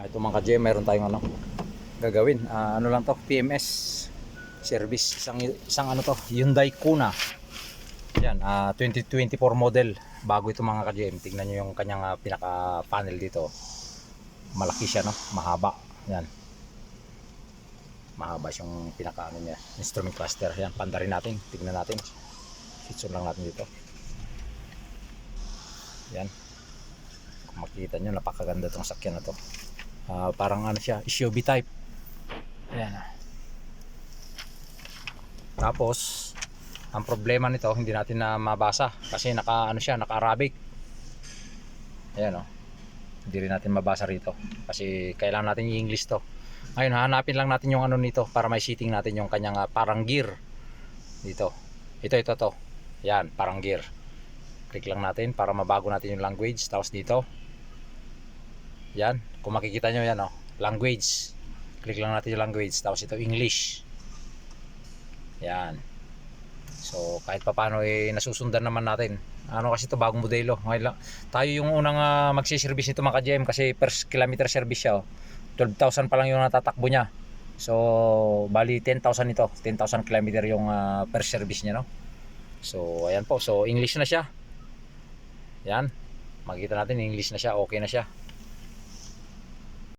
Ito mga ka-GM, meron tayong gagawin. Ano lang to, PMS service. Isang ano to, Hyundai Kona. Yan, 2024 model. Bago ito mga ka-GM. Tingnan nyo yung kanyang pinaka panel dito. Malaki siya, no? Mahaba. Yan. Mahaba siyang pinaka ano niya, instrument cluster. Yan, pandarin natin. Tingnan natin. Fixture lang natin dito. Yan. Kung makikita nyo, napakaganda itong sakyan na to. Parang ano siya, SUV type. Ayan. Tapos ang problema nito, hindi natin na mabasa kasi naka ano siya, naka-Arabic. Ayan, oh. Hindi rin natin mabasa rito kasi kailangan natin yung English to. Ngayon, hanapin lang natin yung ano nito para may setting natin yung kanyang parang gear dito. Ito to. Yan, parang gear. Click lang natin para mabago natin yung language. Tapos dito, yan, kung makikita nyo yan, oh, language. Click lang natin yung language. Tapos ito English. Yan. So kahit pa paano nasusundan naman natin. Ano kasi ito, bagong modelo. Ngayon, tayo yung unang magsiservice nito mga ka-GM kasi per kilometer service siya, oh. 12,000 pa lang yung natatakbo niya. So bali 10,000 ito. 10,000 kilometer yung per service niya, no? So ayan po. So English na siya. Yan. Makikita natin English na siya. Okay na siya.